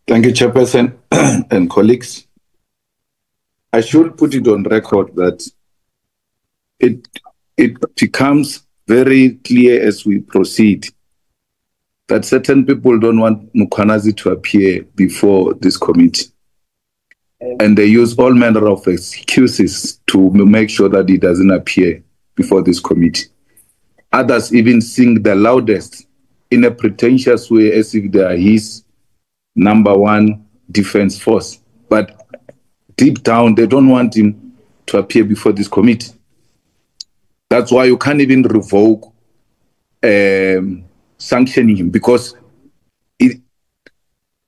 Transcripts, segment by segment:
Thank you, Chairperson and colleagues. I should put it on record that it becomes very clear as we proceed that certain people don't want Mkhwanazi to appear before this committee. And they use all manner of excuses to make sure that he doesn't appear before this committee. Others even sing the loudest in a pretentious way as if they are his number one defense force. But deep down, they don't want him to appear before this committee. That's why you can't even revoke sanctioning him, because if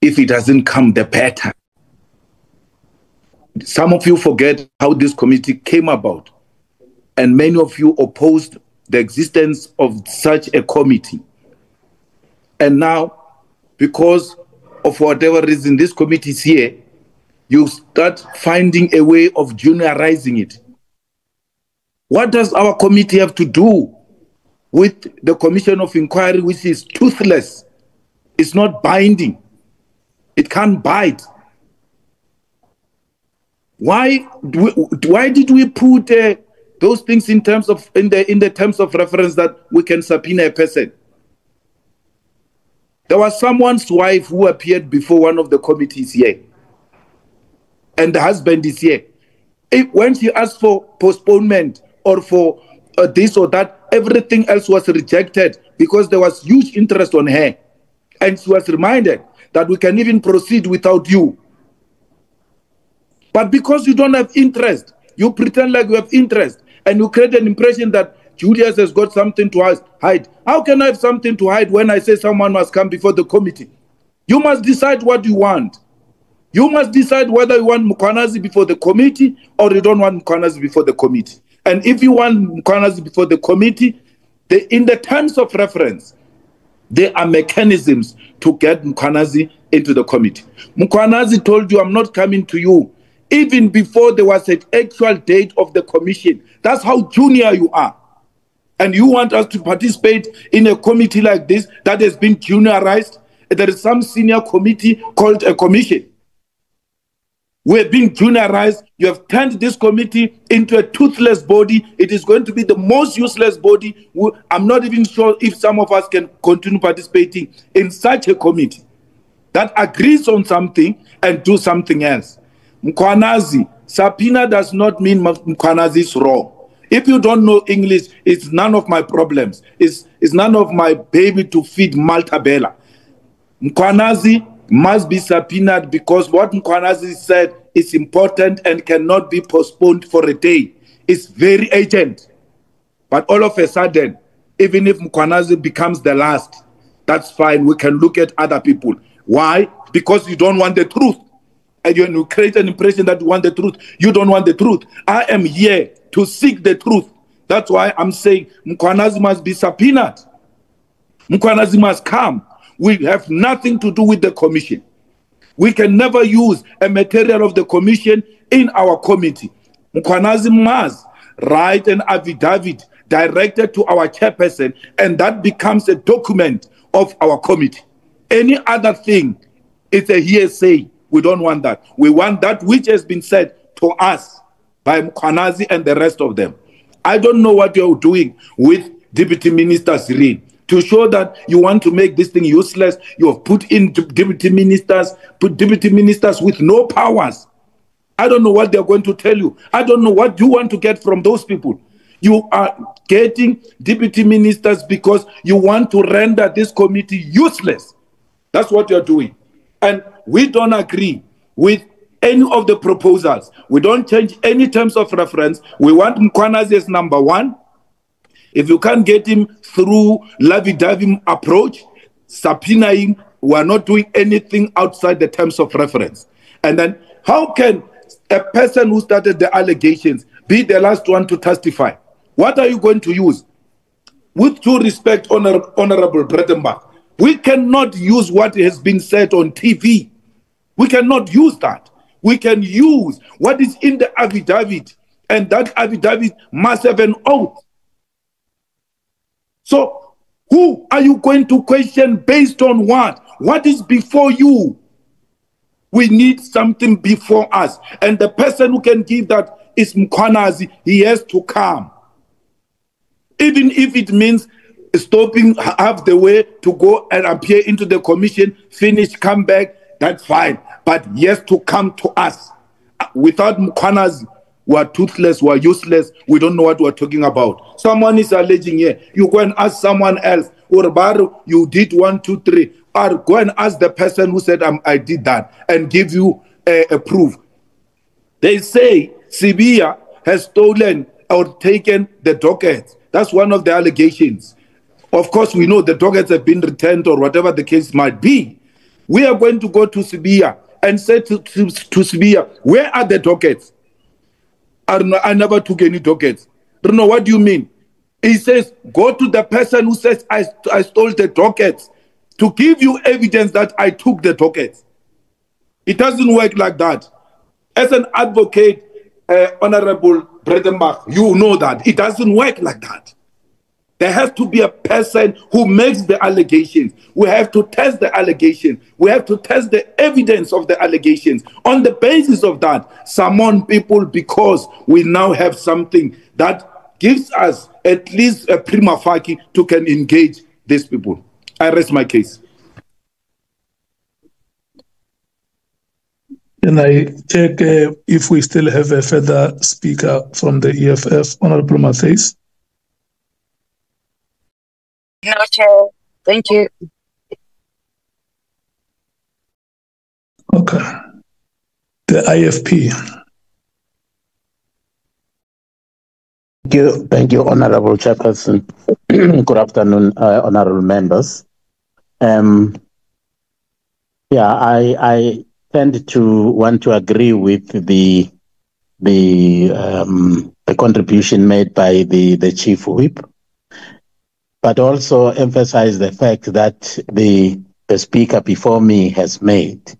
it doesn't come, the better. Some of you forget how this committee came about, and many of you opposed the existence of such a committee. And now, because of whatever reason this committee is here, you start finding a way of juniorizing it. What does our committee have to do with the Commission of Inquiry, which is toothless? It's not binding. It can't bite. Why did we put those things in terms of in the terms of reference that we can subpoena a person? There was someone's wife who appeared before one of the committees here, and the husband is here. When she asked for postponement or for this or that, everything else was rejected because there was huge interest on her, and she was reminded that we can even proceed without you. But because you don't have interest, you pretend like you have interest, and you create an impression that Julius has got something to hide. How can I have something to hide when I say someone must come before the committee? You must decide what you want. You must decide whether you want Mkhwanazi before the committee or you don't want Mkhwanazi before the committee. And if you want Mkhwanazi before the committee, in the terms of reference, there are mechanisms to get Mkhwanazi into the committee. Mkhwanazi told you, I'm not coming to you, even before there was an actual date of the commission. That's how junior you are. And you want us to participate in a committee like this that has been juniorized? There is some senior committee called a commission. We're being juniorized. You have turned this committee into a toothless body. It is going to be the most useless body. I'm not even sure if some of us can continue participating in such a committee that agrees on something and do something else. Mkhwanazi, subpoena does not mean Mkhwanazi is wrong. If you don't know English, it's none of my problems. It's none of my baby to feed Malta Bella. Mkhwanazi must be subpoenaed because what Mkhwanazi said is important and cannot be postponed for a day. It's very urgent. But all of a sudden, even if Mkhwanazi becomes the last, that's fine. We can look at other people. Why? Because you don't want the truth. And you create an impression that you want the truth. You don't want the truth. I am here to seek the truth. That's why I'm saying Mkhwanazi must be subpoenaed. Mkhwanazi must come. We have nothing to do with the commission. We can never use a material of the commission in our committee. Mkhwanazi must write an affidavit directed to our chairperson, and that becomes a document of our committee. Any other thing is a hearsay. We don't want that. We want that which has been said to us by Mkhwanazi and the rest of them. I don't know what you're doing with Deputy Minister Sirine to show that you want to make this thing useless. You have put in deputy ministers with no powers. I don't know what they're going to tell you. I don't know what you want to get from those people. You are getting deputy ministers because you want to render this committee useless. That's what you're doing. And we don't agree with any of the proposals. We don't change any terms of reference. We want Mkhwanazi as number one. If you can't get him through lovey-dovey approach, subpoena him. We are not doing anything outside the terms of reference. And then how can a person who started the allegations be the last one to testify? What are you going to use? With due respect, Honorable Bredenbach, we cannot use what has been said on TV. We cannot use that. We can use what is in the affidavit, and that affidavit must have an oath. So who are you going to question based on what? What is before you? We need something before us. And the person who can give that is Mkhwanazi. He has to come. Even if it means stopping half the way to go and appear into the commission, finish, come back, that's fine. But he has to come to us. Without Mkhwanazi, we are toothless, we are useless, we don't know what we are talking about. Someone is alleging here, you go and ask someone else, or you did 1, 2, 3, or go and ask the person who said I did that and give you a proof. They say Sibia has stolen or taken the dockets. That's one of the allegations. Of course, we know the dockets have been returned or whatever the case might be. We are going to go to Sibia and say to Sibia, where are the dockets? I never took any dockets. Don't know, what do you mean? He says, go to the person who says I stole the dockets to give you evidence that I took the dockets. It doesn't work like that. As an advocate, Honorable Bredenbach, you know that. It doesn't work like that. There has to be a person who makes the allegations. We have to test the allegation. We have to test the evidence of the allegations. On the basis of that, summon people, because we now have something that gives us at least a prima facie to can engage these people. I rest my case. And I check if we still have a further speaker from the EFF, Honorable Matthys. No, Chair. Thank you. Okay. The IFP. Thank you, Honorable Chairperson. Good afternoon, honorable members. I tend to want to agree with the contribution made by the Chief Whip, but also emphasize the fact that the speaker before me has made,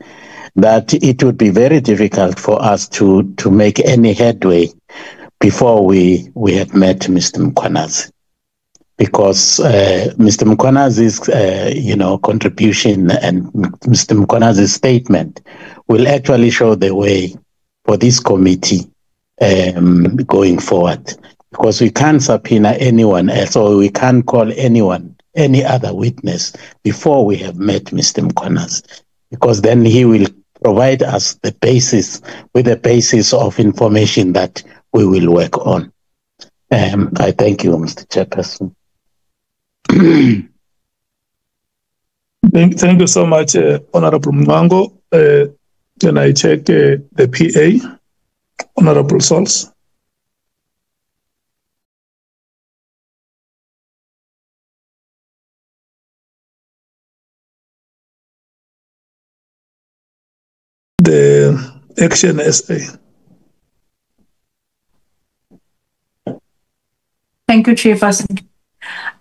that it would be very difficult for us to make any headway before we have met Mr. Mkhwanazi, because Mr. Mkhwanazi's contribution and Mr. Mkhwanazi's statement will actually show the way for this committee going forward. Because we can't subpoena anyone else, or we can't call any other witness before we have met Mr. Mkhwanazi, because then he will provide us the basis of information that we will work on. I thank you, Mr. Chairperson. Thank you so much, Honorable Mwango. Can I check the PA, Honorable Sols? The Action SA. Thank you, Chairperson.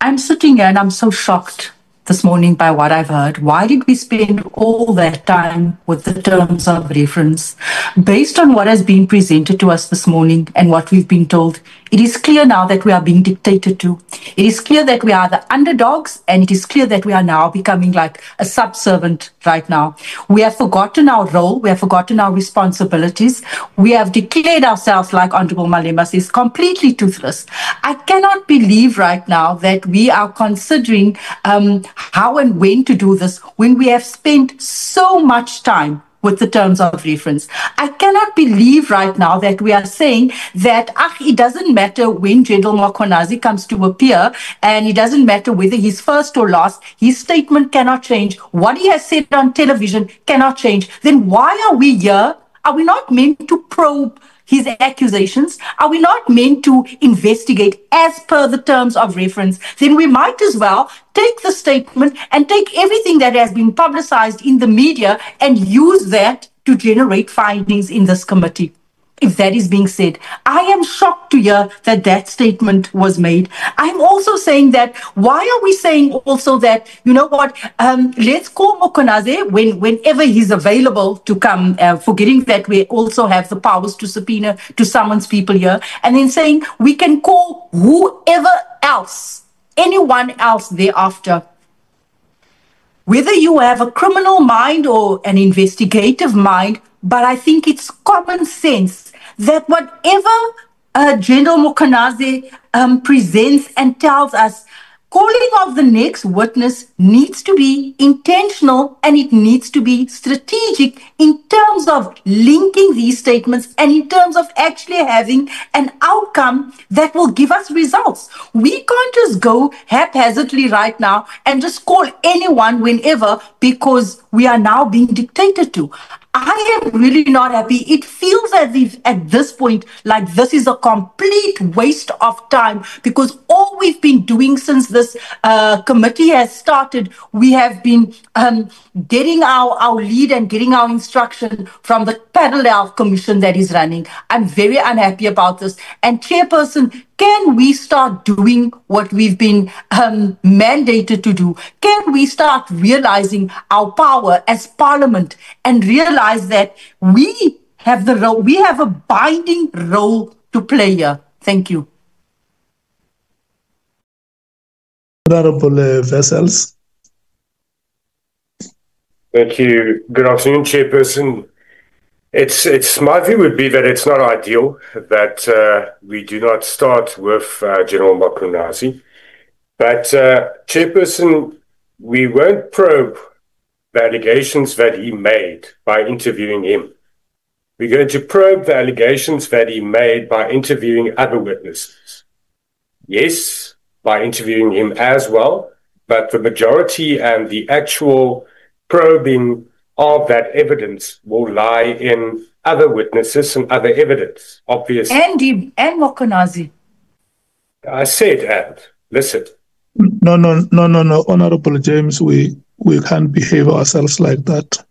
I'm sitting here and I'm so shocked this morning by what I've heard. Why did we spend all that time with the terms of reference? Based on what has been presented to us this morning and what we've been told, it is clear now that we are being dictated to. It is clear that we are the underdogs, and it is clear that we are now becoming like a subservient right now. We have forgotten our role. We have forgotten our responsibilities. We have declared ourselves, like Honorable Malema says, completely toothless. I cannot believe right now that we are considering how and when to do this when we have spent so much time with the terms of reference. I cannot believe right now that we are saying that it doesn't matter when General Mkhwanazi comes to appear, and it doesn't matter whether he's first or last, his statement cannot change. What he has said on television cannot change. Then why are we here? Are we not meant to probe his accusations? Are we not meant to investigate as per the terms of reference? Then we might as well take the statement and take everything that has been publicized in the media and use that to generate findings in this committee. If that is being said, I am shocked to hear that that statement was made. I'm also saying that, why are we saying also that, you know what, let's call Mkhwanazi whenever he's available to come, forgetting that we also have the powers to subpoena, to summons people here, and then saying we can call whoever else, anyone else thereafter. whether you have a criminal mind or an investigative mind, but I think it's common sense that whatever General Mkhwanazi presents and tells us, calling of the next witness needs to be intentional and it needs to be strategic in terms of linking these statements and in terms of actually having an outcome that will give us results. We can't just go haphazardly right now and just call anyone whenever because we are now being dictated to. I am really not happy. It feels as if at this point, like this is a complete waste of time because all we've been doing since this committee has started, we have been getting our lead and getting our instruction from the parallel commission that is running. I'm very unhappy about this. And Chairperson, can we start doing what we've been mandated to do? Can we start realizing our power as Parliament and realize that we have the role, we have a binding role to play here? Thank you. Honorable Vessels. Thank you. Good afternoon, Chairperson. It's my view would be that it's not ideal that we do not start with General Mkhwanazi. But Chairperson, we won't probe the allegations that he made by interviewing him. We're going to probe the allegations that he made by interviewing other witnesses. Yes, by interviewing him as well, but the majority and the actual probing of that evidence will lie in other witnesses and other evidence, obviously. And Mkhwanazi. I said, listen. No, Honorable James, we can't behave ourselves like that.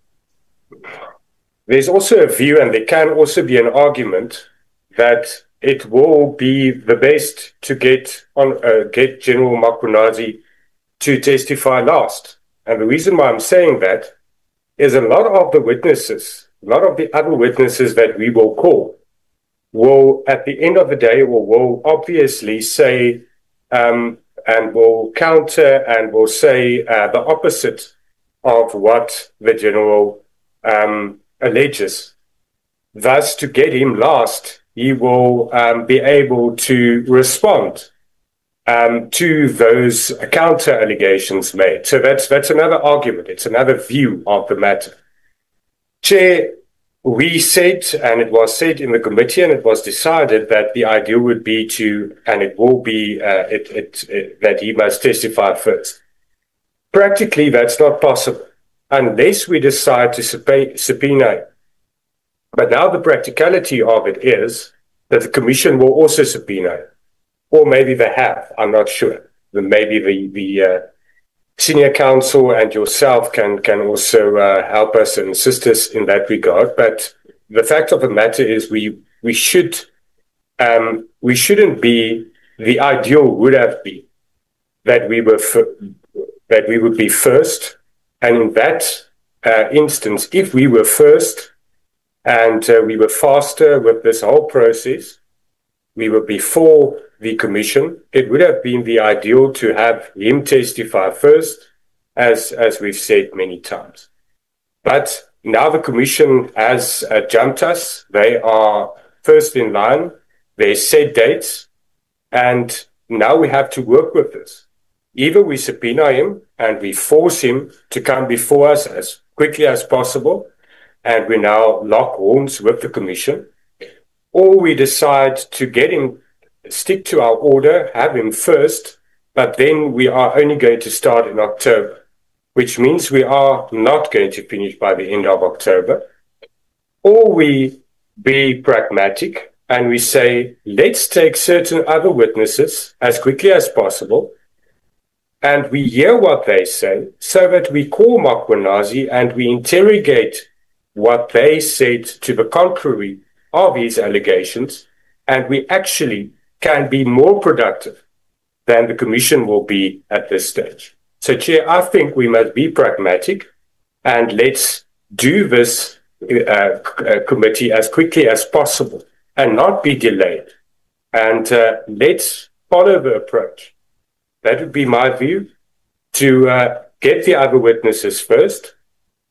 There's also a view, and there can also be an argument, that it will be the best to get General Mkhwanazi to testify last. And the reason why I'm saying that is a lot of the witnesses, a lot of the other witnesses that we will call will, at the end of the day, will obviously say and will counter and will say the opposite of what the general alleges. Thus, to get him last, he will be able to respond to those counter allegations made. So that's another argument. It's another view of the matter. Chair, we said, and it was said in the committee, and it was decided that the ideal would be to, and it will be, that he must testify first. Practically, that's not possible unless we decide to subpoena him. But now the practicality of it is that the commission will also subpoena him. Or maybe they have, I'm not sure. Maybe the senior counsel and yourself can also help us and assist us in that regard. But the fact of the matter is we shouldn't be, the ideal would have been that we would be first. And in that instance, if we were first and we were faster with this whole process, we were before the commission, it would have been the ideal to have him testify first, as we've said many times. But now the commission has jumped us. They are first in line. They set dates. And now we have to work with this. Either we subpoena him and we force him to come before us as quickly as possible, and we now lock horns with the commission, or we decide to get him, stick to our order, have him first, but then we are only going to start in October, which means we are not going to finish by the end of October. Or we be pragmatic and we say, let's take certain other witnesses as quickly as possible, and we hear what they say, so that we call Mkhwanazi and we interrogate what they said to the contrary of his allegations, and we actually can be more productive than the commission will be at this stage. So, Chair, I think we must be pragmatic and let's do this committee as quickly as possible and not be delayed. And let's follow the approach. That would be my view, to get the other witnesses first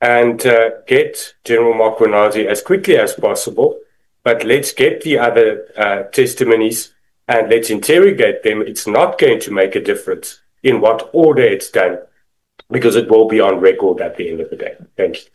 and get General Mkhwanazi as quickly as possible, but let's get the other testimonies and let's interrogate them. It's not going to make a difference in what order it's done, because it will be on record at the end of the day. Thank you.